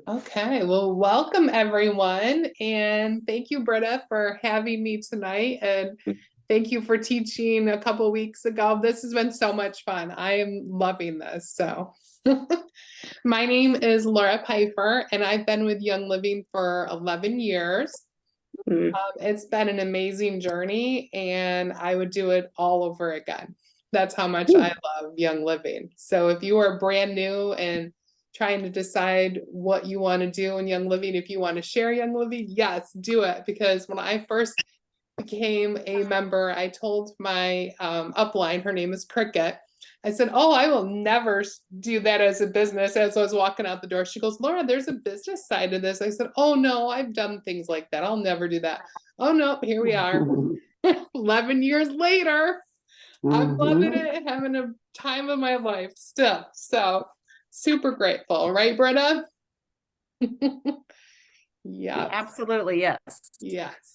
Okay, well, welcome everyone, and thank you, Britta, for having me tonight, and thank you for teaching a couple weeks ago. This has been so much fun. I am loving this. So, my name is Laura Piper, and I've been with Young Living for 11 years. It's been an amazing journey, and I would do it all over again. That's how much I love Young Living. So, if you are brand new and trying to decide what you want to do in Young Living, if you want to share Young Living, yes, do it. Because when I first became a member, I told my upline, her name is Cricket. I said, "Oh, I will never do that as a business." As I was walking out the door, she goes, "Laura, there's a business side to this." I said, "Oh no, I've done things like that. I'll never do that." Oh no, here we are. 11 years later, I'm loving it, having a time of my life still. So super grateful, right, Britta? Yeah. Absolutely, yes. Yes.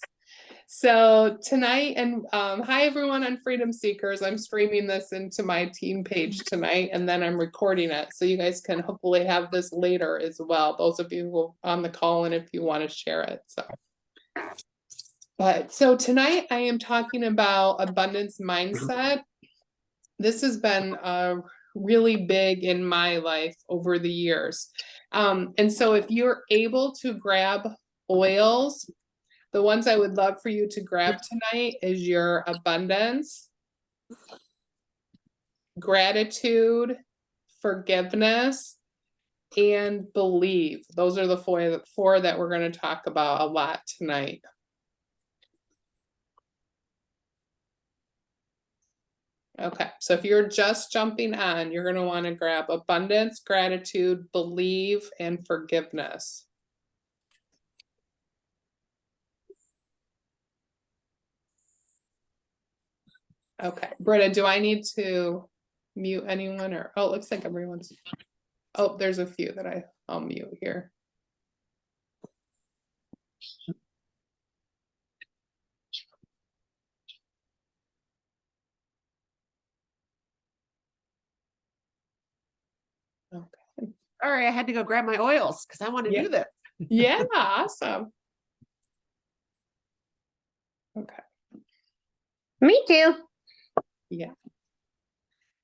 So tonight, and hi everyone on Freedom Seekers. I'm streaming this into my team page tonight, and then I'm recording it. So you guys can hopefully have this later as well. Those of you who are on the call and if you want to share it. So tonight I am talking about abundance mindset. This has been really big in my life over the years. And so if you're able to grab oils, the ones I would love for you to grab tonight is your abundance, gratitude, forgiveness, and believe. Those are the four that we're going to talk about a lot tonight. Okay, so if you're just jumping on, you're going to want to grab abundance, gratitude, believe, and forgiveness. Okay, Britta, do I need to mute anyone or, oh, it looks like everyone's, oh, there's a few that I'll mute here. Okay. All right, I had to go grab my oils because I want to do this. Yeah, awesome. Okay. Me too. Yeah.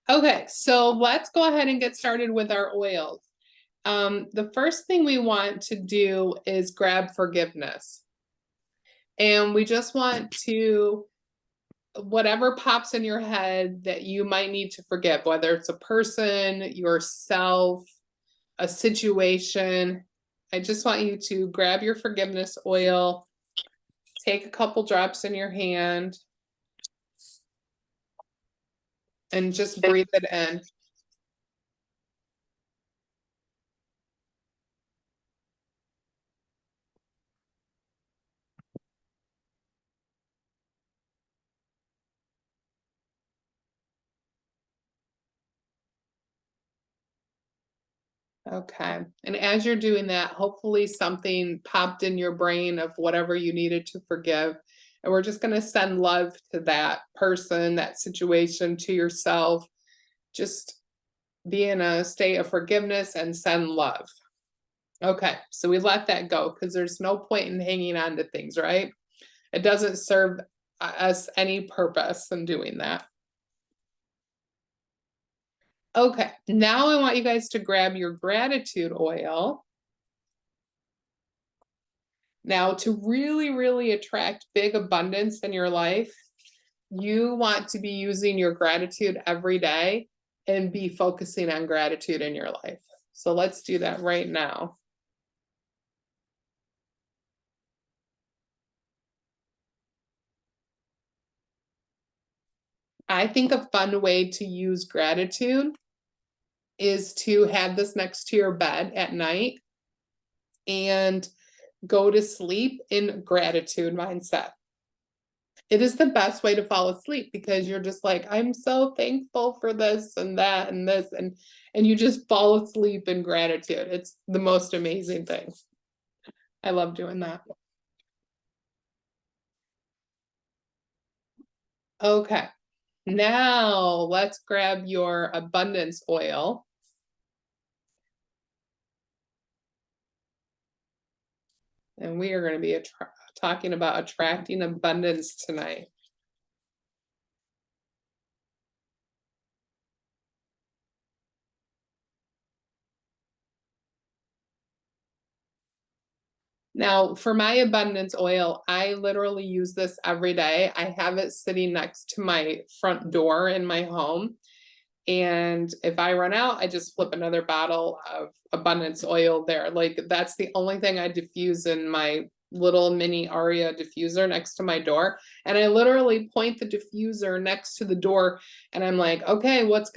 Okay, so let's go ahead and get started with our oils. The first thing we want to do is grab forgiveness. And we just want to, whatever pops in your head that you might need to forgive, whether it's a person, yourself, a situation, I just want you to grab your forgiveness oil, take a couple drops in your hand, and just breathe it in. Okay, and as you're doing that, hopefully something popped in your brain of whatever you needed to forgive. And we're just going to send love to that person, that situation, to yourself. Just be in a state of forgiveness and send love. Okay, so we let that go because there's no point in hanging on to things, right? It doesn't serve us any purpose in doing that. Okay, now I want you guys to grab your gratitude oil. Now, to really, really attract big abundance in your life, you want to be using your gratitude every day and be focusing on gratitude in your life. So let's do that right now. I think a fun way to use gratitude is to have this next to your bed at night and go to sleep in gratitude mindset. It is the best way to fall asleep because you're just like, I'm so thankful for this and that and this, and you just fall asleep in gratitude. It's the most amazing thing. I love doing that. Okay, now let's grab your abundance oil. And we are going to be talking about attracting abundance tonight. Now, for my abundance oil, I literally use this every day. I have it sitting next to my front door in my home. And if I run out, I just flip another bottle of abundance oil there. Like, that's the only thing I diffuse in my little mini Aria diffuser next to my door. And I literally point the diffuser next to the door and I'm like, okay, what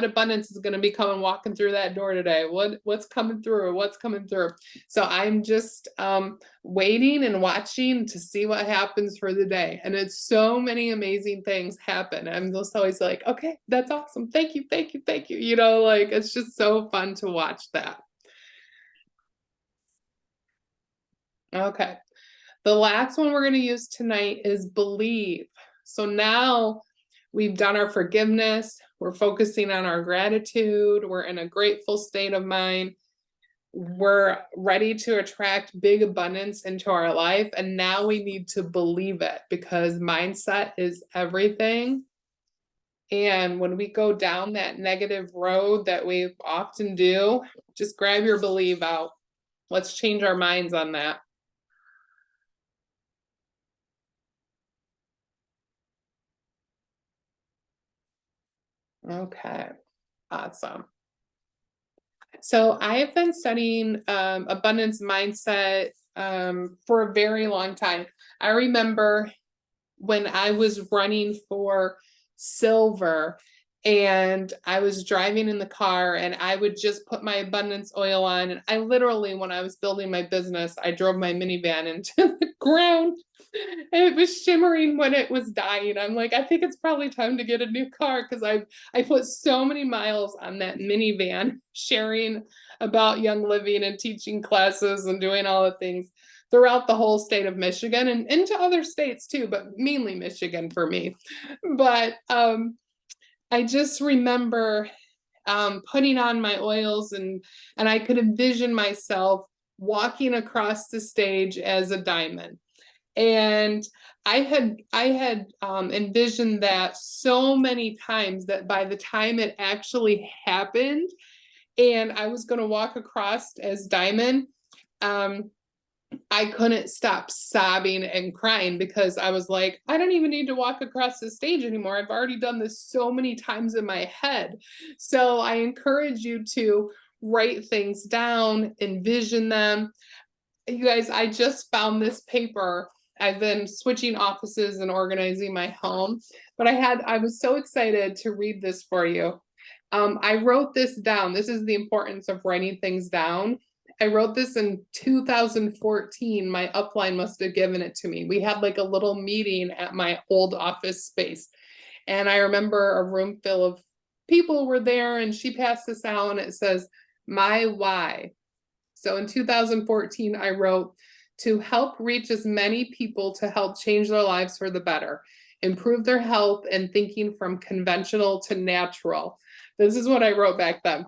abundance is gonna be coming walking through that door today? What's coming through? What's coming through? So I'm just waiting and watching to see what happens for the day. And it's so many amazing things happen. I'm just always like, okay, that's awesome. Thank you, thank you, thank you. You know, like, it's just so fun to watch that. Okay. The last one we're going to use tonight is believe. So now we've done our forgiveness. We're focusing on our gratitude. We're in a grateful state of mind. We're ready to attract big abundance into our life. And now we need to believe it, because mindset is everything. And when we go down that negative road that we often do, just grab your believe out. Let's change our minds on that. Okay, awesome. So I have been studying abundance mindset for a very long time. I remember when I was running for silver and I was driving in the car and I would just put my abundance oil on. And I literally, when I was building my business, I drove my minivan into the ground. And it was shimmering when it was dying. I'm like, I think it's probably time to get a new car, because I put so many miles on that minivan, sharing about Young Living and teaching classes and doing all the things throughout the whole state of Michigan and into other states too, but mainly Michigan for me. But I just remember putting on my oils and I could envision myself walking across the stage as a diamond. And I had envisioned that so many times that by the time it actually happened and I was going to walk across as Diamond, I couldn't stop sobbing and crying, because I was like, I don't even need to walk across the stage anymore. I've already done this so many times in my head. So I encourage you to write things down, envision them. You guys, I just found this paper. I've been switching offices and organizing my home, but I was so excited to read this for you. I wrote this down. This is the importance of writing things down. I wrote this in 2014. My upline must have given it to me. We had like a little meeting at my old office space. And I remember a room full of people were there, and she passed this out and it says, my why. So in 2014, I wrote, to help reach as many people to help change their lives for the better, improve their health, and thinking from conventional to natural. This is what I wrote back then.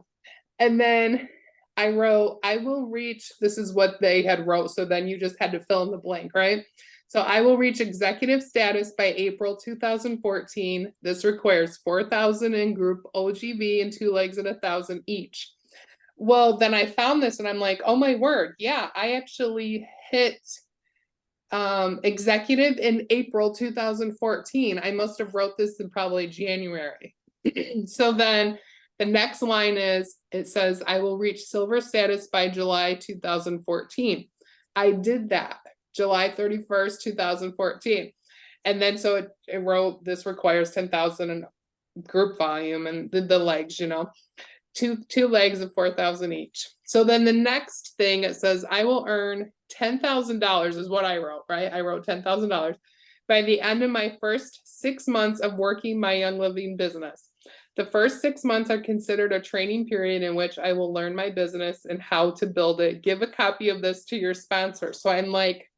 And then I wrote, I will reach, this is what they had wrote. So then you just had to fill in the blank, right? So I will reach executive status by April 2014. This requires 4,000 in group OGV and 2 legs and 1,000 each. Well, then I found this and I'm like, oh my word. Yeah, I actually hit executive in April 2014. I must have wrote this in probably January. So then the next line is, it says, I will reach silver status by July 2014. I did that July 31st, 2014. And then so it wrote, this requires 10,000 in group volume and the legs, you know. Two legs of 4,000 each. So then the next thing, it says, I will earn $10,000 is what I wrote, right? I wrote $10,000 by the end of my first 6 months of working my Young Living business. The first 6 months are considered a training period in which I will learn my business and how to build it. Give a copy of this to your sponsor. So I'm like,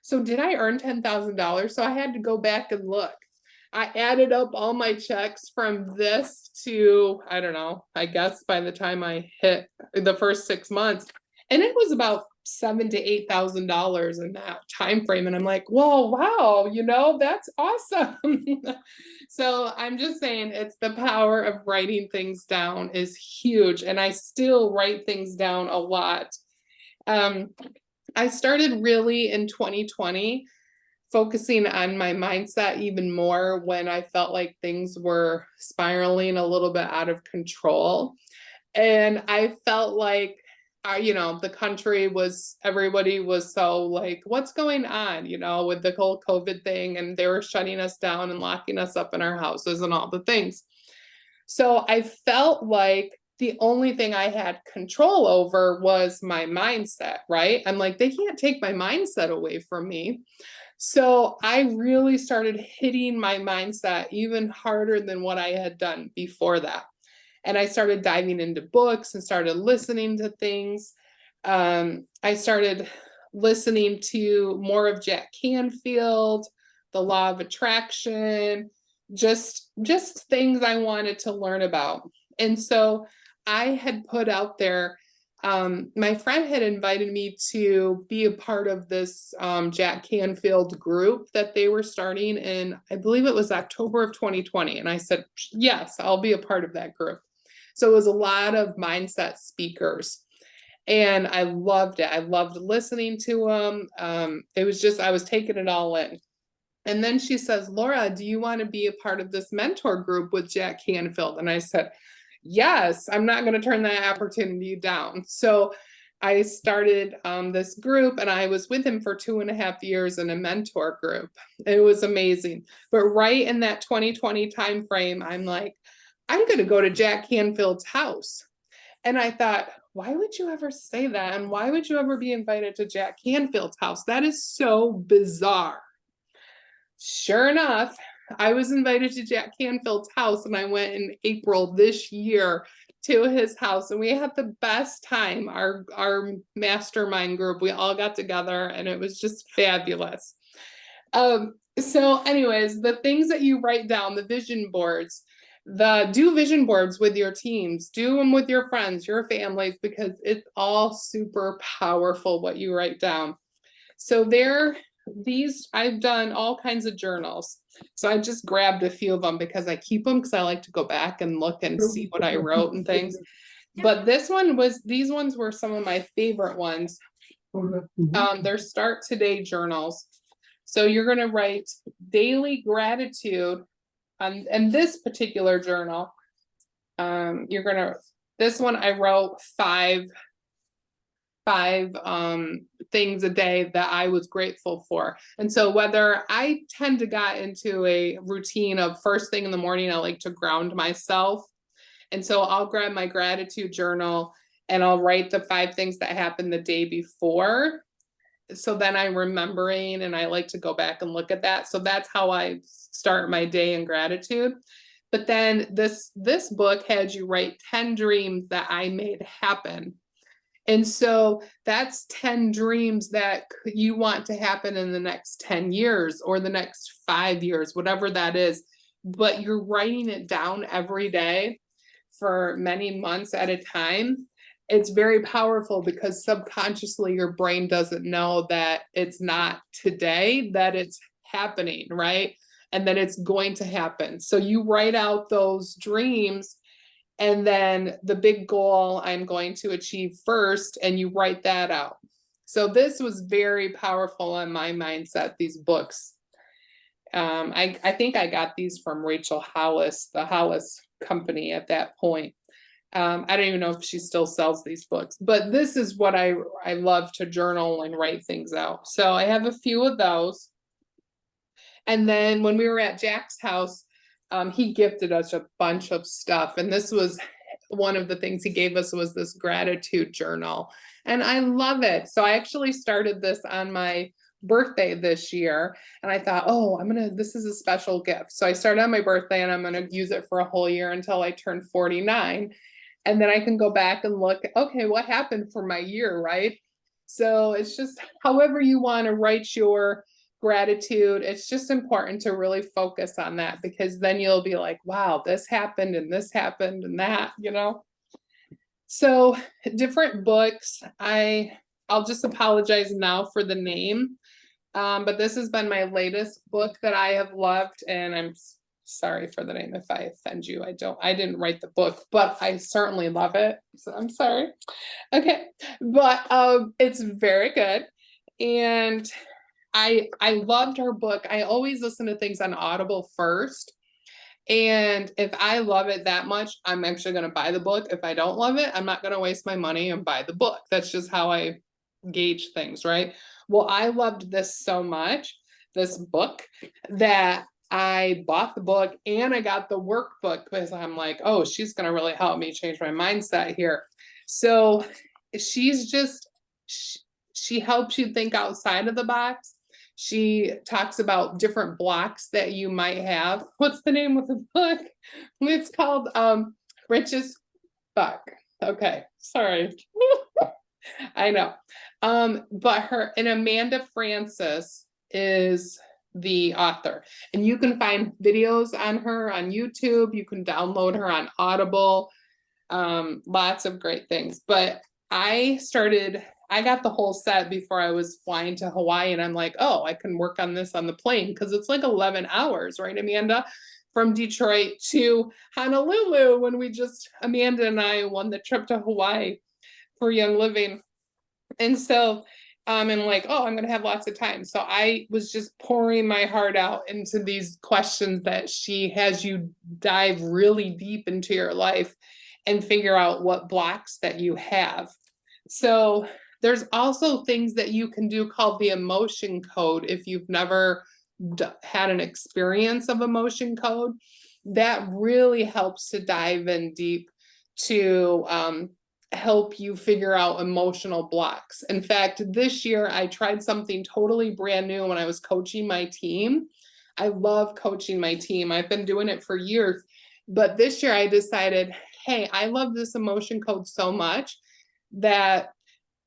so did I earn $10,000? So I had to go back and look. I added up all my checks from this to, I don't know, I guess by the time I hit the first 6 months, and it was about $7,000 to $8,000 in that time frame. And I'm like, whoa, wow, that's awesome. So I'm just saying it's the power of writing things down is huge. And I still write things down a lot. I started really in 2020 focusing on my mindset even more when I felt like things were spiraling a little bit out of control. And I felt like, the country everybody was so like, what's going on, with the whole COVID thing, and they were shutting us down and locking us up in our houses and all the things. So I felt like the only thing I had control over was my mindset, right? I'm like, they can't take my mindset away from me. So I really started hitting my mindset even harder than what I had done before that. And I started diving into books and started listening to things. I started listening to more of Jack Canfield, the Law of Attraction, just things I wanted to learn about. And so I had put out there, my friend had invited me to be a part of this Jack Canfield group that they were starting in, I believe it was October of 2020. And I said, yes, I'll be a part of that group. So it was a lot of mindset speakers. And I loved it. I loved listening to them. It was just, I was taking it all in. And then she says, Laura, do you want to be a part of this mentor group with Jack Canfield? And I said, yes, I'm not going to turn that opportunity down. So I started this group, and I was with him for 2.5 years in a mentor group. It was amazing. But right in that 2020 timeframe, I'm like, I'm going to go to Jack Canfield's house. And I thought, why would you ever say that? And why would you ever be invited to Jack Canfield's house? That is so bizarre. Sure enough, I was invited to Jack Canfield's house, and I went in April this year to his house, and we had the best time. Our mastermind group, we all got together, and it was just fabulous. So anyways, the things that you write down, the vision boards, do vision boards with your teams, do them with your friends, your families, because it's all super powerful what you write down. So I've done all kinds of journals. So I just grabbed a few of them because I keep them because I like to go back and look and see what I wrote and things. But these ones were some of my favorite ones. They're Start Today journals. So you're going to write daily gratitude and this particular journal. This one I wrote five things a day that I was grateful for. And so whether I tend to get into a routine of first thing in the morning, I like to ground myself. And so I'll grab my gratitude journal and I'll write the 5 things that happened the day before. So then I'm remembering, and I like to go back and look at that. So that's how I start my day in gratitude. But then this book had you write 10 dreams that I made happen. And so that's 10 dreams that you want to happen in the next 10 years or the next 5 years, whatever that is. But you're writing it down every day for many months at a time. It's very powerful because subconsciously your brain doesn't know that it's not today, that it's happening, right? And that it's going to happen. So you write out those dreams, and then the big goal I'm going to achieve first, and you write that out. So this was very powerful on my mindset, these books. I think I got these from Rachel Hollis, the Hollis company at that point. I don't even know if she still sells these books, but this is what I love to journal and write things out. So I have a few of those. And then when we were at Jack's house, he gifted us a bunch of stuff. And this was one of the things he gave us was this gratitude journal. And I love it. So I actually started this on my birthday this year. And I thought, oh, this is a special gift. So I started on my birthday, and I'm going to use it for a whole year until I turn 49. And then I can go back and look, okay, what happened for my year, right? So it's just however you want to write your gratitude. It's just important to really focus on that, because then you'll be like, wow, this happened and that, So different books. I I'll just apologize now for the name. But this has been my latest book that I have loved, and I'm sorry for the name if I offend you. I didn't write the book, but I certainly love it. So I'm sorry. Okay. But it's very good. And I loved her book. I always listen to things on Audible first. And if I love it that much, I'm actually going to buy the book. If I don't love it, I'm not going to waste my money and buy the book. That's just how I gauge things, right? Well, I loved this so much, this book, that I bought the book and I got the workbook because I'm like, oh, she's going to really help me change my mindset here. So she's just, she helps you think outside of the box. She talks about different blocks that you might have. What's the name of the book? It's called Rich as Fuck. Okay, sorry. I know. But her and Amanda Frances is the author. And you can find videos on her on YouTube. You can download her on Audible. Lots of great things. But I got the whole set before I was flying to Hawaii, and I'm like, oh, I can work on this on the plane because it's like 11 hours, right, Amanda? From Detroit to Honolulu when Amanda and I won the trip to Hawaii for Young Living. And so I'm like, oh, I'm going to have lots of time. So I was just pouring my heart out into these questions that she has you dive really deep into your life and figure out what blocks that you have. So there's also things that you can do called the emotion code. If you've never had an experience of emotion code, that really helps to dive in deep to help you figure out emotional blocks. In fact, this year I tried something totally brand new when I was coaching my team. I love coaching my team. I've been doing it for years, but this year I decided, hey, I love this emotion code so much that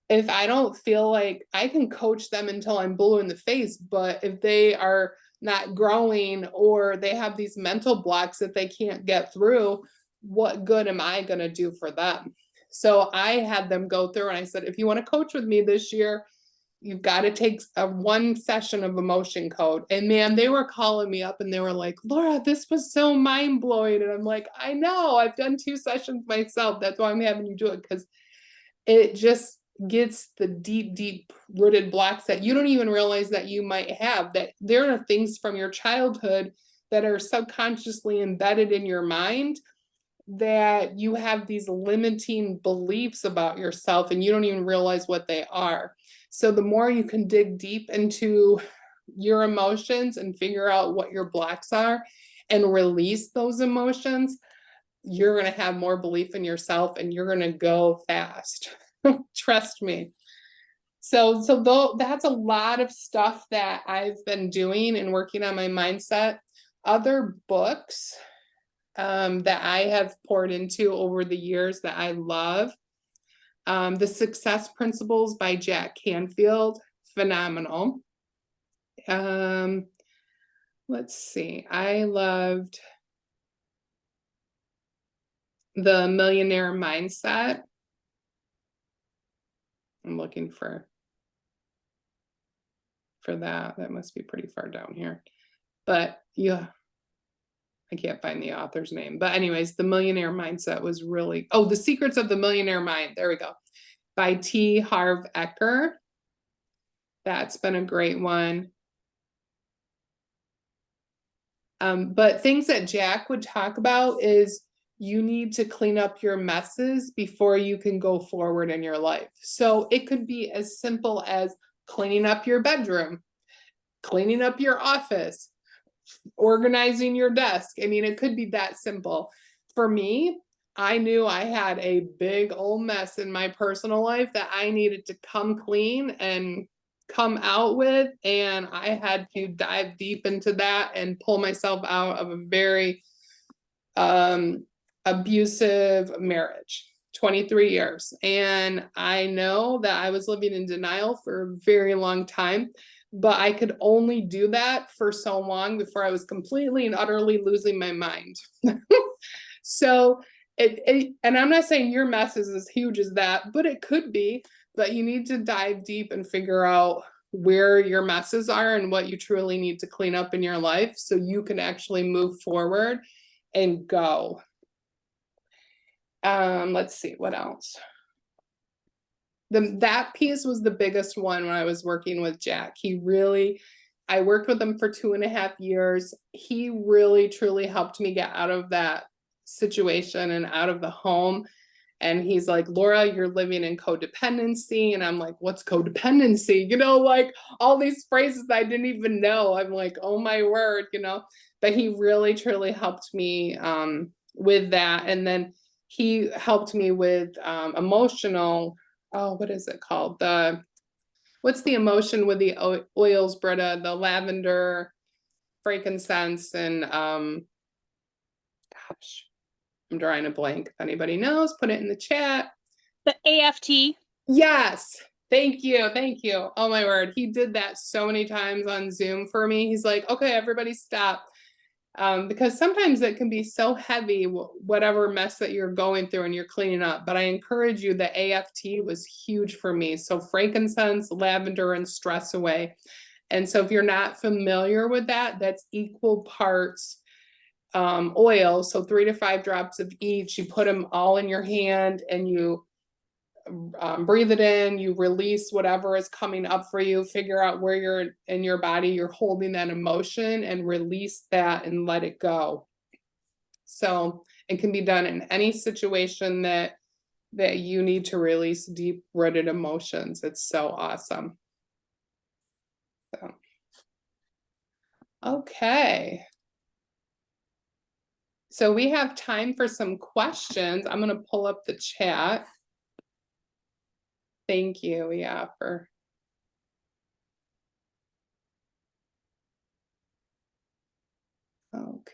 if I don't feel like I can coach them until I'm blue in the face, but if they are not growing or they have these mental blocks that they can't get through, what good am I going to do for them? So I had them go through and I said, if you want to coach with me this year, you've got to take one session of emotion code. And man, they were calling me up and they were like, Laura, this was so mind blowing. And I'm like, I know, I've done 2 sessions myself. That's why I'm having you do it, because it just gets the deep rooted blocks that you don't even realize that you might have, that there are things from your childhood that are subconsciously embedded in your mind, that you have these limiting beliefs about yourself and you don't even realize what they are. So the more you can dig deep into your emotions and figure out what your blocks are and release those emotions, you're going to have more belief in yourself and you're going to go fast. Trust me. So though that's a lot of stuff that I've been doing and working on my mindset. Other books that I have poured into over the years that I love. The Success Principles by Jack Canfield, phenomenal. Let's see. I loved The Millionaire Mindset. I'm looking for that. That must be pretty far down here. But yeah, I can't find the author's name. But anyways, The Millionaire Mindset was really, The Secrets of the Millionaire Mind. There we go. By T. Harv Eker. That's been a great one. But things that Jack would talk about is you need to clean up your messes before you can go forward in your life. So it could be as simple as cleaning up your bedroom, cleaning up your office, organizing your desk. I mean, it could be that simple. For me, I knew I had a big old mess in my personal life that I needed to come clean and come out with. And I had to dive deep into that and pull myself out of a very abusive marriage, 23 years. And I know that I was living in denial for a very long time, but I could only do that for so long before I was completely and utterly losing my mind. So And I'm not saying your mess is as huge as that, but it could be. But you need to dive deep and figure out where your messes are and what you truly need to clean up in your life so you can actually move forward and go. Let's see what else. That piece was the biggest one when I was working with Jack. I worked with him for 2.5 years. He really truly helped me get out of that situation and out of the home. And he's like, Laura, you're living in codependency. And I'm like, what's codependency? Like all these phrases I didn't even know. I'm like, oh my word, but he really truly helped me with that. And then he helped me with emotional, what is it called? What's the emotion with the oils, Britta? The lavender, frankincense, and gosh, I'm drawing a blank. If anybody knows, put it in the chat. The AFT. Yes. Thank you. Thank you. Oh my word. He did that so many times on Zoom for me. He's like, okay, everybody stop. Because sometimes it can be so heavy, whatever mess that you're going through and you're cleaning up. But I encourage you, the AFT was huge for me. So frankincense, lavender, and stress away. And so if you're not familiar with that, that's equal parts oil. So 3 to 5 drops of each. You put them all in your hand and you breathe it in, you release whatever is coming up for you, figure out where you're in your body, you're holding that emotion and release that and let it go. So it can be done in any situation that you need to release deep-rooted emotions. It's so awesome. So, okay. So we have time for some questions. I'm going to pull up the chat. Thank you, yeah, for okay.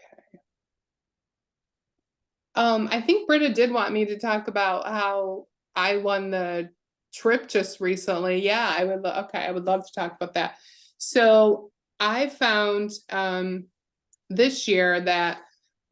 I think Britta did want me to talk about how I won the trip just recently. Yeah, I would love to talk about that. So I found this year that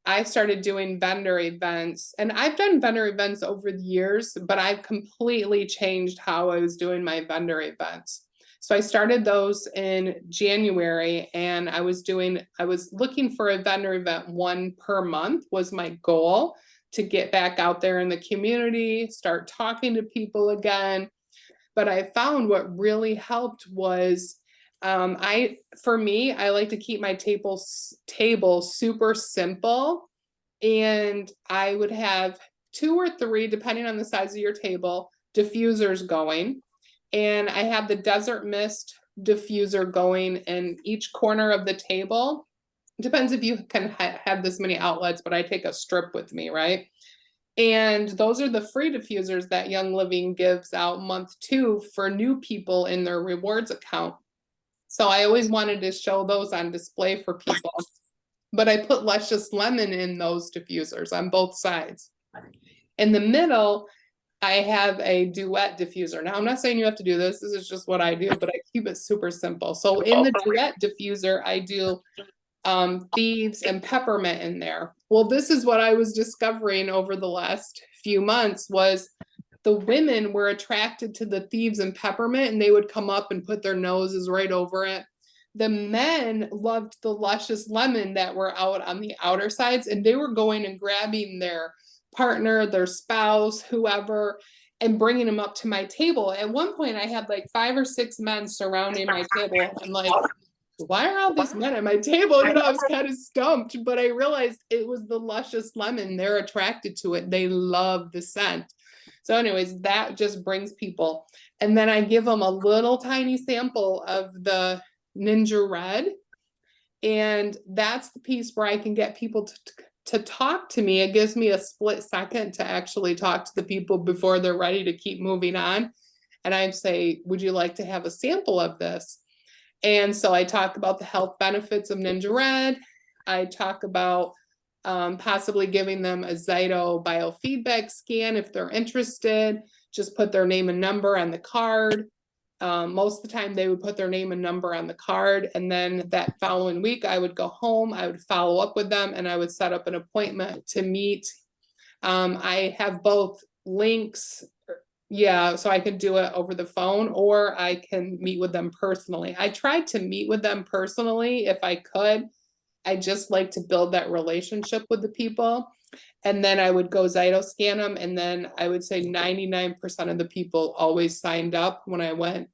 I started doing vendor events, and I've done vendor events over the years, but I've completely changed how I was doing my vendor events. So I started those in January, and I was looking for a vendor event 1 per month was my goal, to get back out there in the community, start talking to people again. But I found what really helped was for me, I like to keep my table super simple, and I would have 2 or 3, depending on the size of your table, diffusers going. And I have the Desert Mist diffuser going in each corner of the table. It depends if you can have this many outlets, but I take a strip with me, right? And those are the free diffusers that Young Living gives out month 2 for new people in their rewards account. So I always wanted to show those on display for people, but I put Luscious Lemon in those diffusers on both sides. In the middle, I have a Duet diffuser. Now, I'm not saying you have to do this. This is just what I do, but I keep it super simple. So in the Duet diffuser, I do Thieves and Peppermint in there. Well, this is what I was discovering over the last few months was the women were attracted to the Thieves and Peppermint, and they would come up and put their noses right over it. The men loved the Luscious Lemon that were out on the outer sides, and they were going and grabbing their partner, their spouse, whoever, and bringing them up to my table. At one point, I had like 5 or 6 men surrounding my table. I'm like, why are all these men at my table? I was kind of stumped, but I realized it was the Luscious Lemon. They're attracted to it. They love the scent. So anyways, that just brings people. And then I give them a little tiny sample of the Ninja Red. And that's the piece where I can get people to talk to me. It gives me a split second to actually talk to the people before they're ready to keep moving on. And I say, would you like to have a sample of this? And so I talk about the health benefits of Ninja Red. I talk about possibly giving them a Zyto biofeedback scan if they're interested. Just put their name and number on the card. Most of the time they would put their name and number on the card, and then that following week I would go home, I would follow up with them, and I would set up an appointment to meet I have both links. Yeah, so I can do it over the phone or I can meet with them personally. I tried to meet with them personally if I could. I just like to build that relationship with the people. And then I would go Zytoscan them, and then I would say 99% of the people always signed up when I went.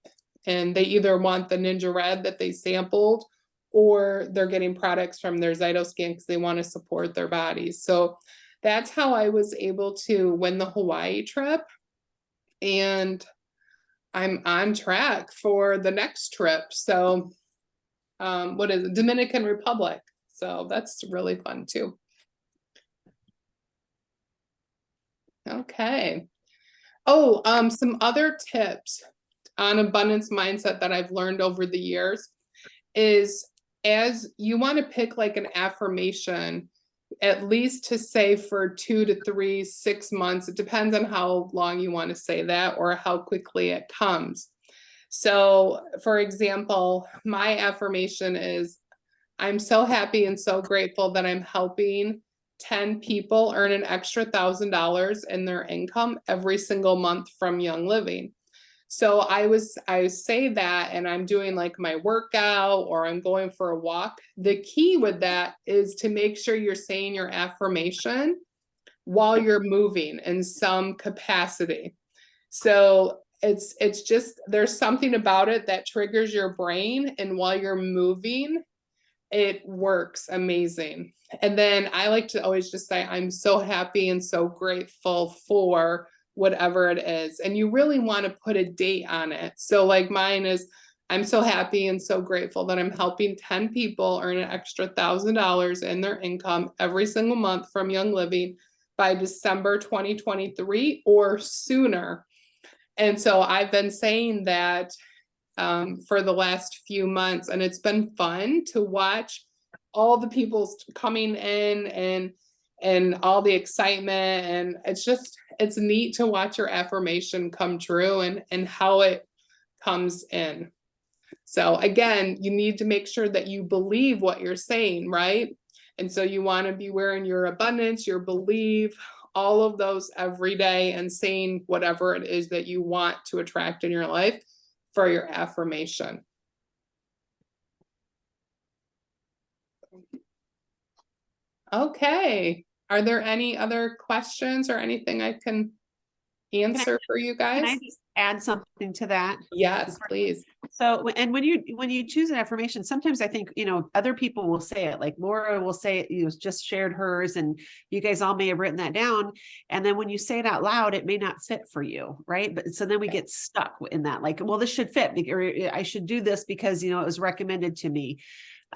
And they either want the Ninja Red that they sampled, or they're getting products from their Zytoscan because they want to support their bodies. So that's how I was able to win the Hawaii trip. And I'm on track for the next trip. So what is it? Dominican Republic. So that's really fun too. Okay. Oh, some other tips on abundance mindset that I've learned over the years is, as you want to pick like an affirmation, at least to say for 2 to 3, 6 months. It depends on how long you want to say that or how quickly it comes. So, for example, my affirmation is, I'm so happy and so grateful that I'm helping 10 people earn an extra $1,000 in their income every single month from Young Living. So I say that, and I'm doing like my workout or I'm going for a walk. The key with that is to make sure you're saying your affirmation while you're moving in some capacity. So it's just, there's something about it that triggers your brain, and while you're moving, it works amazing. And then I like to always just say, I'm so happy and so grateful for whatever it is. And you really want to put a date on it. So like mine is, I'm so happy and so grateful that I'm helping 10 people earn an extra $1,000 in their income every single month from Young Living by December 2023 or sooner. And so I've been saying that for the last few months, and it's been fun to watch all the people coming in and all the excitement. And it's neat to watch your affirmation come true and how it comes in. So again, you need to make sure that you believe what you're saying, right? And so you want to be wearing your abundance, your believe, all of those every day, and saying whatever it is that you want to attract in your life for your affirmation. Okay. Are there any other questions or anything I can answer for you guys? Can I just add something to that? Yes, please. So, and when you choose an affirmation, sometimes I think, other people will say it, like Laura will say it, just shared hers, and you guys all may have written that down. And then when you say it out loud, it may not fit for you. Right. But so then we get stuck in that, like, well, this should fit, or I should do this because, it was recommended to me.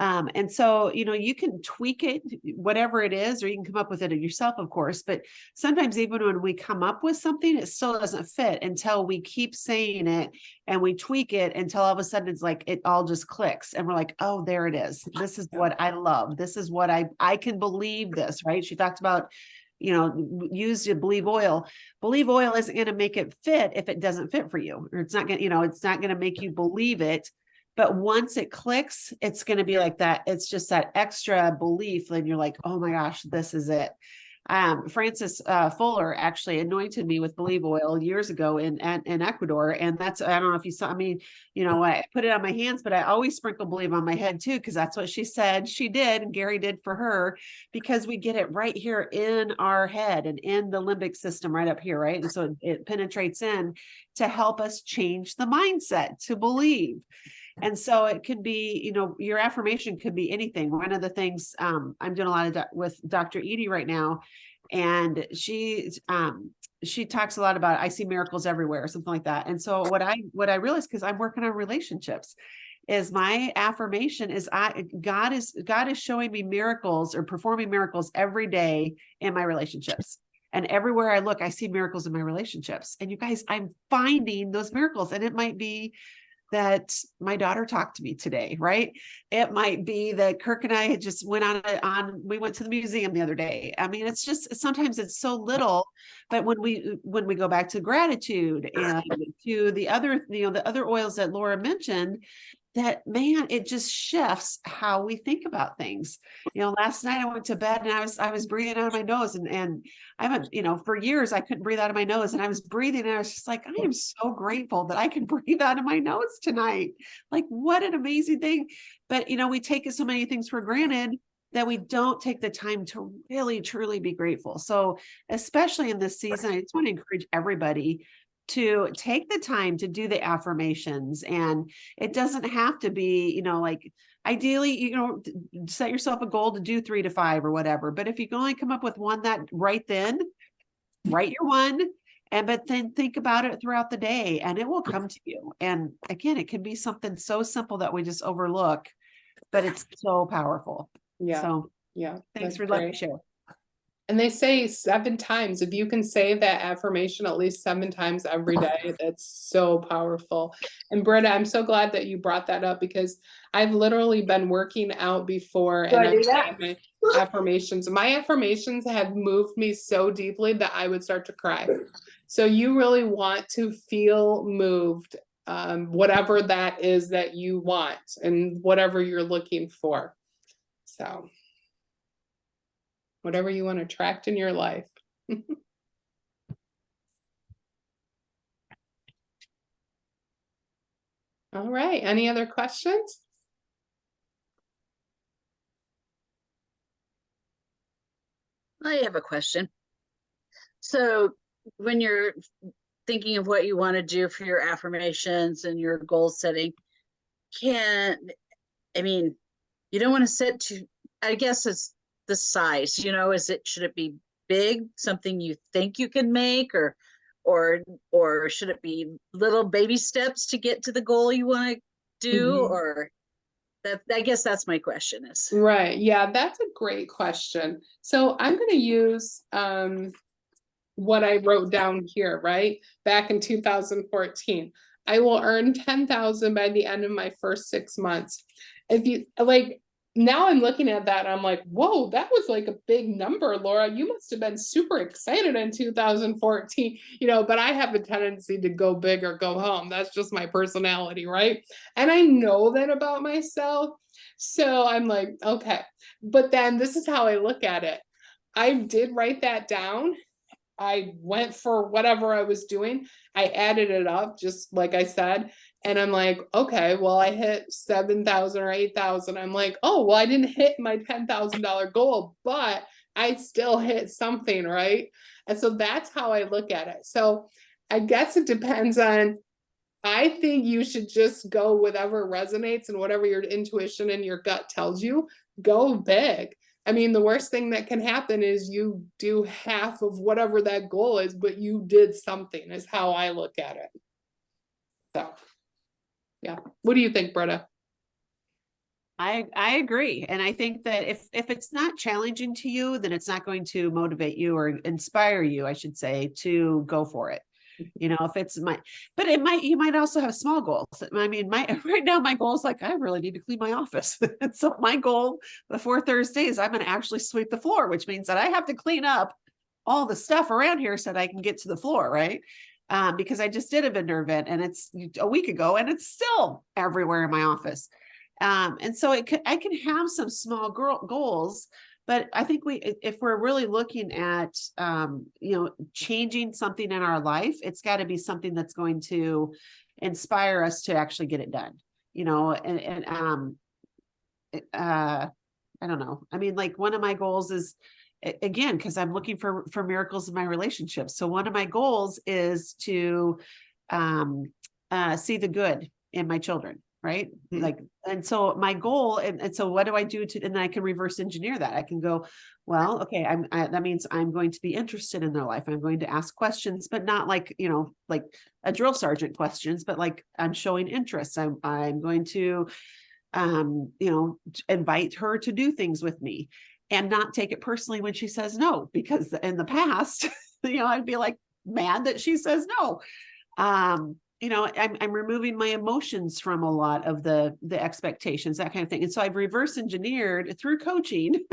And so, you can tweak it, whatever it is, or you can come up with it yourself, of course. But sometimes even when we come up with something, it still doesn't fit until we keep saying it and we tweak it until all of a sudden it's like, it all just clicks. And we're like, oh, there it is. This is what I love. This is what I can believe this, right? She talked about, use your believe oil. Believe oil isn't going to make it fit if it doesn't fit for you, or it's not going to, it's not going to make you believe it. But once it clicks, it's going to be like that. It's just that extra belief. And you're like, oh my gosh, this is it. Francis Fuller actually anointed me with Believe oil years ago in Ecuador. And that's, I don't know if you saw, I put it on my hands, but I always sprinkle Believe on my head too, because that's what she said she did. And Gary did for her, because we get it right here in our head and in the limbic system right up here. Right. And so it penetrates in to help us change the mindset to believe. And so it could be, your affirmation could be anything. One of the things I'm doing a lot of with Dr. Edie right now, and she talks a lot about, I see miracles everywhere, or something like that. And so what I realized, because I'm working on relationships, is my affirmation is God is showing me miracles or performing miracles every day in my relationships. And everywhere I look, I see miracles in my relationships. And you guys, I'm finding those miracles. And it might be that my daughter talked to me today, right? It might be that Kirk and I had just went we went to the museum the other day. I mean, it's just, sometimes it's so little, but when we go back to gratitude and to the other, the other oils that Laura mentioned, that, man, it just shifts how we think about things. Last night I went to bed and I was breathing out of my nose, and I'm, for years I couldn't breathe out of my nose, and I was breathing and I was just like, I am so grateful that I can breathe out of my nose tonight. Like, what an amazing thing. But, we take so many things for granted that we don't take the time to really, truly be grateful. So especially in this season, I just want to encourage everybody to take the time to do the affirmations. And it doesn't have to be, like ideally, set yourself a goal to do 3 to 5 or whatever. But if you can only come up with one that right then, write your one. But then think about it throughout the day and it will come to you. And again, it can be something so simple that we just overlook, but it's so powerful. Yeah. So Yeah. thanks that's for letting me great. share. And they say 7 times. If you can say that affirmation at least 7 times every day, that's so powerful. And Britta, I'm so glad that you brought that up, because I've literally been working out before and I've had my affirmations. My affirmations have moved me so deeply that I would start to cry. So you really want to feel moved, whatever that is that you want and whatever you're looking for. So whatever you want to attract in your life. All right. Any other questions? I have a question. So when you're thinking of what you want to do for your affirmations and your goal setting, you don't want to set to, I guess it's the size, should it be big, something you think you can make, or should it be little baby steps to get to the goal you want to do? Mhm. Or that, I guess that's my question is. Right. Yeah, that's a great question. So I'm going to use what I wrote down here, right? Back in 2014. I will earn 10,000 by the end of my first 6 months. If you like, now I'm looking at that, I'm like, whoa, that was like a big number, Laura. You must have been super excited in 2014, but I have a tendency to go big or go home. That's just my personality, right? And I know that about myself. So I'm like, okay. But then this is how I look at it. I did write that down. I went for whatever I was doing. I added it up, just like I said. And I'm like, okay, well, I hit 7,000 or 8,000. I'm like, oh, well, I didn't hit my $10,000 goal, but I still hit something, right? And so that's how I look at it. So I guess it depends on, I think you should just go whatever resonates and whatever your intuition and your gut tells you, go big. I mean, the worst thing that can happen is you do half of whatever that goal is, but you did something, is how I look at it. So, yeah. What do you think, Britta? I agree. And I think that if it's not challenging to you, then it's not going to motivate you or inspire you, I should say, to go for it. If it's you might also have small goals. I mean, right now my goal is like, I really need to clean my office. And so my goal before Thursday is I'm going to actually sweep the floor, which means that I have to clean up all the stuff around here so that I can get to the floor. Right. Because I just did a vendor event and it's a week ago and it's still everywhere in my office. And so I can have some small goals. But I think if we're really looking at, changing something in our life, it's got to be something that's going to inspire us to actually get it done, I don't know. I mean, like one of my goals is, again, because I'm looking for miracles in my relationships. So one of my goals is to see the good in my children. Right. Mm-hmm. Like, and so my goal, and so what do I do and then I can reverse engineer that. I can go, well, okay, that means I'm going to be interested in their life. I'm going to ask questions, but not like, like a drill sergeant questions, but like I'm showing interest. I'm going to, invite her to do things with me and not take it personally when she says no, because in the past, I'd be like mad that she says no. I'm removing my emotions from a lot of the expectations, that kind of thing. And so I've reverse engineered through coaching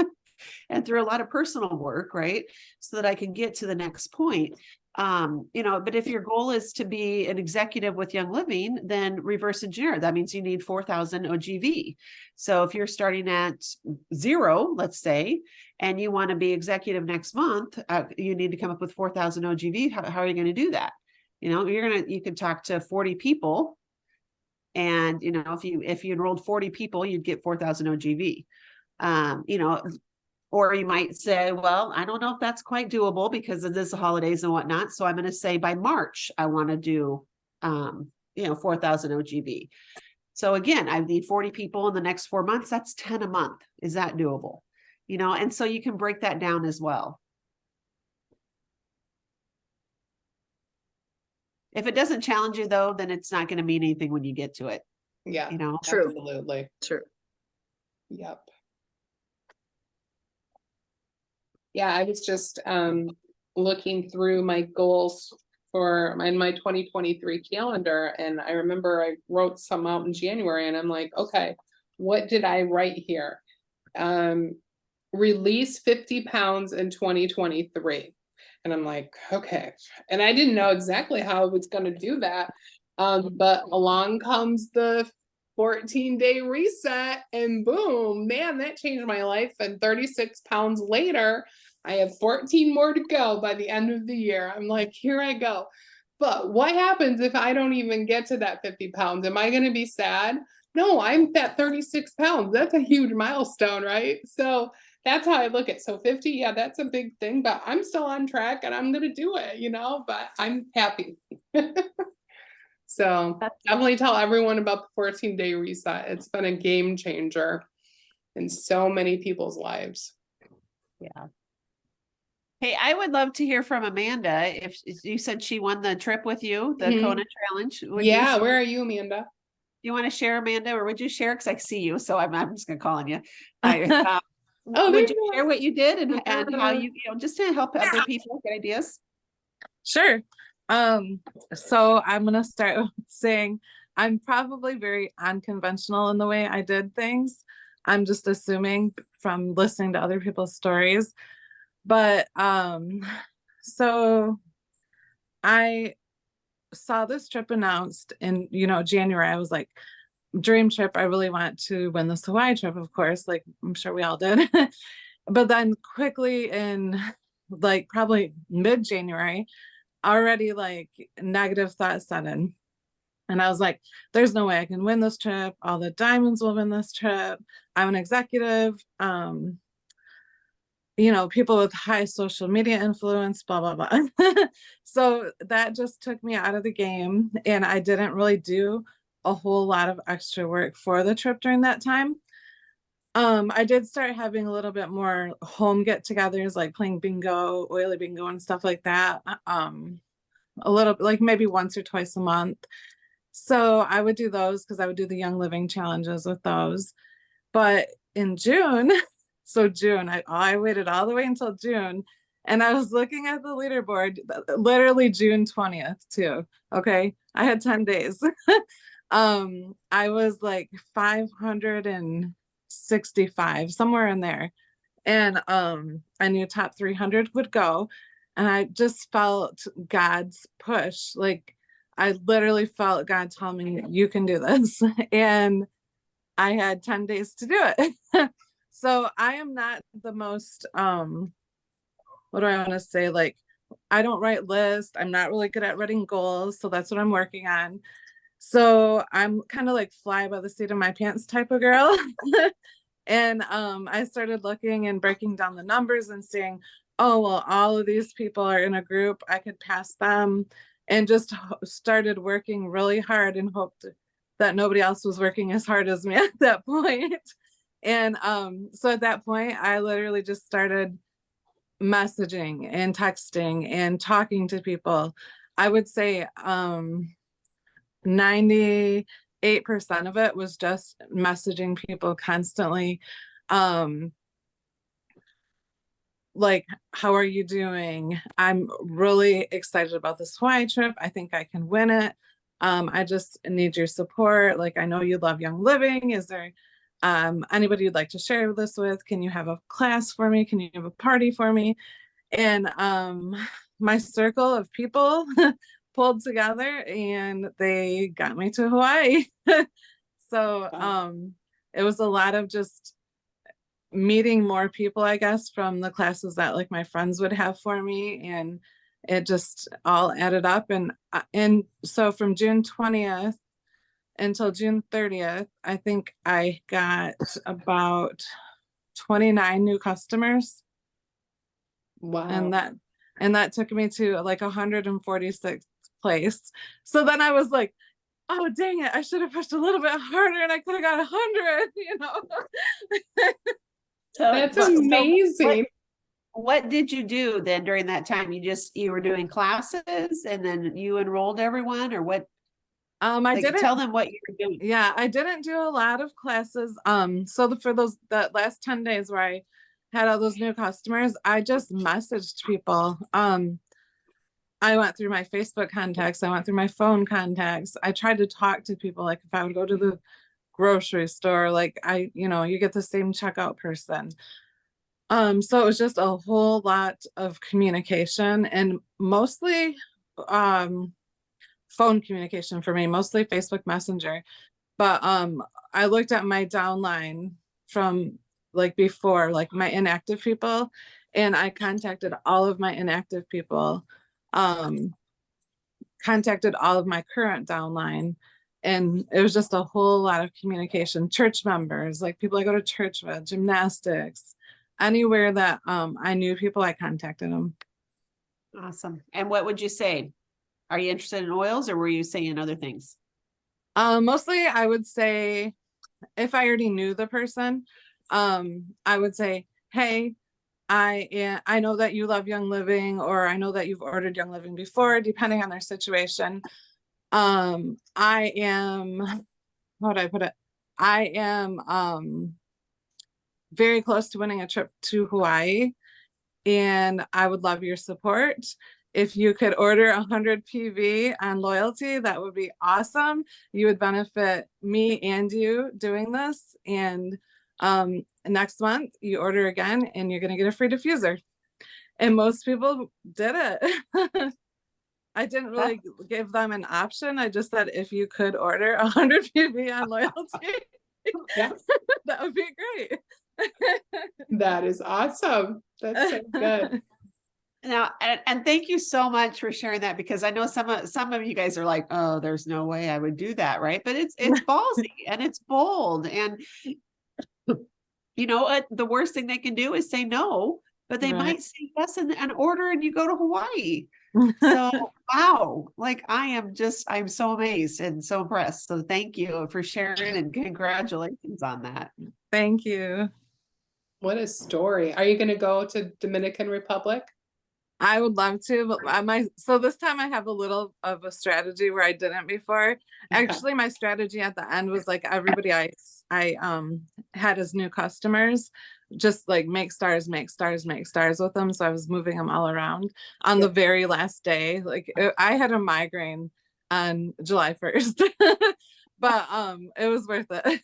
and through a lot of personal work, right? So that I can get to the next point. You know, but if your goal is to be an executive with Young Living, then reverse engineer. That means you need 4,000 OGV. So if you're starting at 0, let's say, and you want to be executive next month, you need to come up with 4,000 OGV. How are you going to do that? You know, you can talk to 40 people. And, you know, if you enrolled 40 people, you'd get 4,000 OGV. You know, or you might say, well, I don't know if that's quite doable because of this holidays and whatnot. So I'm going to say by March, I want to do, you know, 4,000 OGV. So again, I need 40 people in the next 4 months. That's 10 a month. Is that doable? You know, and so you can break that down as well. If it doesn't challenge you though, then it's not going to mean anything when you get to it. Yeah, You know, True. absolutely. True. Yep. Yeah, I was just looking through my goals for my 2023 calendar, and I remember I wrote some out in January, and I'm like, okay, what did I write here? Release 50 pounds in 2023. And I'm like, okay. And I didn't know exactly how I was going to do that. But along comes the 14-day reset, and boom, man, that changed my life. And 36 pounds later, I have 14 more to go by the end of the year. I'm like, here I go. But what happens if I don't even get to that 50 pounds? Am I going to be sad? No, I'm at 36 pounds. That's a huge milestone, right? So that's how I look at. So 50, yeah, that's a big thing, but I'm still on track and I'm going to do it, you know, but I'm happy. So definitely tell everyone about the 14-day reset. It's been a game changer in so many people's lives. yeah. Hey, I would love to hear from Amanda. If you said she won the trip with you, the Mhm. Kona Challenge. Yeah, where are you, Amanda? You want to share, Amanda, or would you share? Because I see you, so I'm just going to call on you. Oh, Would there you you share are. what you did and how you know, just to help other people get ideas? Sure. So I'm gonna start with saying I'm probably very unconventional in the way I did things. I'm just assuming from listening to other people's stories. But so I saw this trip announced in, you know, January. I was like, dream trip. I really want to win this Hawaii trip, of course, like I'm sure we all did. But then quickly in like probably mid-January, already like negative thoughts set in. And I was like, there's no way I can win this trip. All the diamonds will win this trip. I'm an executive. You know, people with high social media influence, blah, blah, blah. So that just took me out of the game. And I didn't really do a whole lot of extra work for the trip during that time. I did start having a little bit more home get-togethers, like playing bingo, oily bingo and stuff like that. A little like maybe once or twice a month. So I would do those because I would do the Young Living challenges with those. But in June, so June, I waited all the way until June, and I was looking at the leaderboard, literally June 20th too. Okay, I had 10 days. I was like 565, somewhere in there. And I knew top 300 would go. And I just felt God's push. Like I literally felt God tell me, you can do this. And I had 10 days to do it. So I am not the most, what do I want to say? Like, I don't write lists. I'm not really good at writing goals. So that's what I'm working on. So I'm kind of like fly by the seat of my pants type of girl. And I started looking and breaking down the numbers and seeing, oh, well, all of these people are in a group. I could pass them, and just started working really hard and hoped that nobody else was working as hard as me at that point. And so at that point, I literally just started messaging and texting and talking to people. I would say 98% of it was just messaging people constantly. Like, how are you doing? I'm really excited about this Hawaii trip. I think I can win it. I just need your support. Like, I know you love Young Living. Is there anybody you'd like to share this with? Can you have a class for me? Can you have a party for me? And my circle of people pulled together and they got me to Hawaii. So it was a lot of just meeting more people, I guess, from the classes that like my friends would have for me, and it just all added up. And so from June 20th until June 30th, I think I got about 29 new customers. Wow. And that took me to like 146th place. So then I was like, oh dang it, I should have pushed a little bit harder and I could have got 100, you know. That's So amazing. what did you do then during that time? You were doing classes and then you enrolled everyone, or what? I Like, didn't tell them what you were doing. Yeah, I didn't do a lot of classes. So for that last 10 days where I had all those new customers, I just messaged people. I went through my Facebook contacts, I went through my phone contacts. I tried to talk to people, like if I would go to the grocery store, like you get the same checkout person. So it was just a whole lot of communication, and mostly phone communication for me, mostly Facebook Messenger. But I looked at my downline from like before, like my inactive people, and I contacted all of my inactive people, contacted all of my current downline, and it was just a whole lot of communication. Church members, like people I go to church with, gymnastics, anywhere that I knew people, I contacted them. Awesome. And what would you say? Are you interested in oils, or were you saying other things? Mostly I would say, if I already knew the person, I would say, hey, I know that you love Young Living, or I know that you've ordered Young Living before, depending on their situation. I am, how would I put it? I am very close to winning a trip to Hawaii, and I would love your support. If you could order 100 PV on loyalty, that would be awesome. You would benefit me and you doing this. And next month you order again and you're gonna get a free diffuser. And most people did it. I didn't really give them an option. I just said, if you could order 100 PV on loyalty, Yeah. that would be great. That is awesome. That's so good. Now, and thank you so much for sharing that, because I know some of you guys are like, oh, there's no way I would do that, right? But it's ballsy and it's bold, and the worst thing they can do is say no, but they Right. might say yes and order, and you go to Hawaii. So wow, like I'm so amazed and so impressed. So thank you for sharing, and congratulations on that. Thank you. What a story. Are you going to go to Dominican Republic? I would love to, but so this time I have a little of a strategy where I didn't before. Actually, my strategy at the end was like everybody I had as new customers, just like make stars with them. So I was moving them all around on the very last day. Like I had a migraine on July 1st, but it was worth it.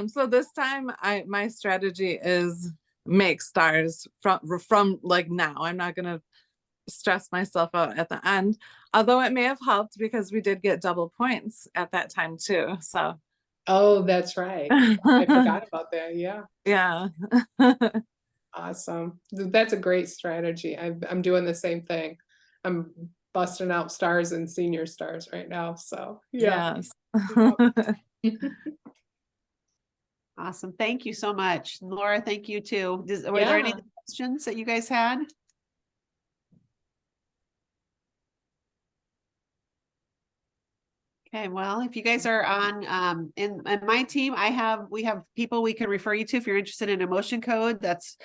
So this time my strategy is make stars from like now. I'm not gonna stress myself out at the end, although it may have helped because we did get double points at that time too. So Oh, that's right. I forgot about that. Yeah. yeah. Awesome. That's a great strategy. I'm doing the same thing. I'm busting out stars and senior stars right now. So yeah. Yes. Awesome. Thank you so much. Laura, thank you too. Were there any Yeah. questions that you guys had? Okay, well, if you guys are on in my team, we have people we can refer you to if you're interested in emotion code. That's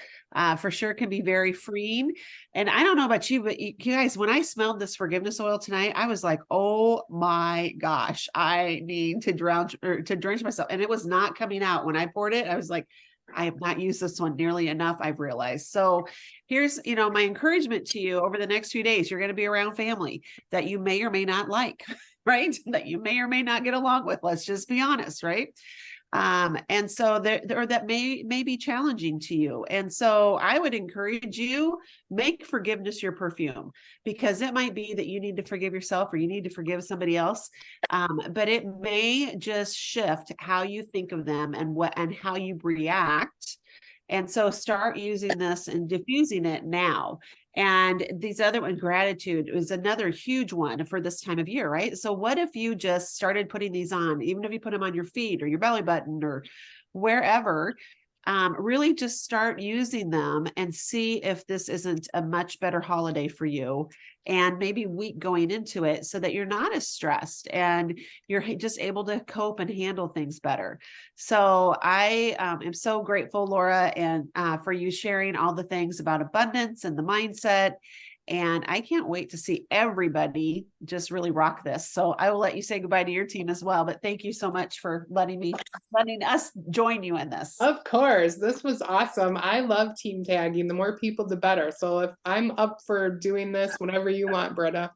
for sure can be very freeing. And I don't know about you, but you guys, when I smelled this forgiveness oil tonight, I was like, oh my gosh, I need to drench myself. And it was not coming out. When I poured it, I was like, I have not used this one nearly enough, I've realized. So here's, my encouragement to you over the next few days. You're going to be around family that you may or may not like, right? That you may or may not get along with. Let's just be honest, right? And so or that may be challenging to you. And so I would encourage you, make forgiveness your perfume, because it might be that you need to forgive yourself or you need to forgive somebody else. But it may just shift how you think of them and how you react. And so start using this and diffusing it now. And these other one, gratitude, is another huge one for this time of year, right? So what if you just started putting these on, even if you put them on your feet or your belly button or wherever, really just start using them and see if this isn't a much better holiday for you, and maybe week going into it, so that you're not as stressed and you're just able to cope and handle things better. So I am so grateful, Laura, and for you sharing all the things about abundance and the mindset. And I can't wait to see everybody just really rock this. So I will let you say goodbye to your team as well. But thank you so much for letting us join you in this. Of course, this was awesome. I love team tagging. The more people, the better. So if I'm up for doing this, whenever you want, Britta,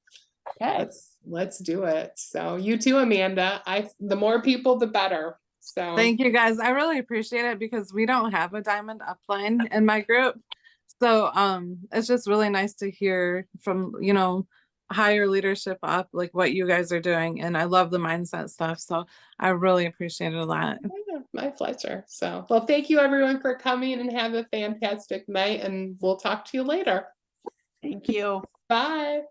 Okay. let's do it. So you too, Amanda. The more people, the better. So Thank you guys. I really appreciate it because we don't have a diamond upline in my group. So it's just really nice to hear from, higher leadership up, like what you guys are doing. And I love the mindset stuff. So I really appreciate it a lot. yeah, my pleasure. So, well, thank you everyone for coming, and have a fantastic night, and we'll talk to you later. Thank you. Bye.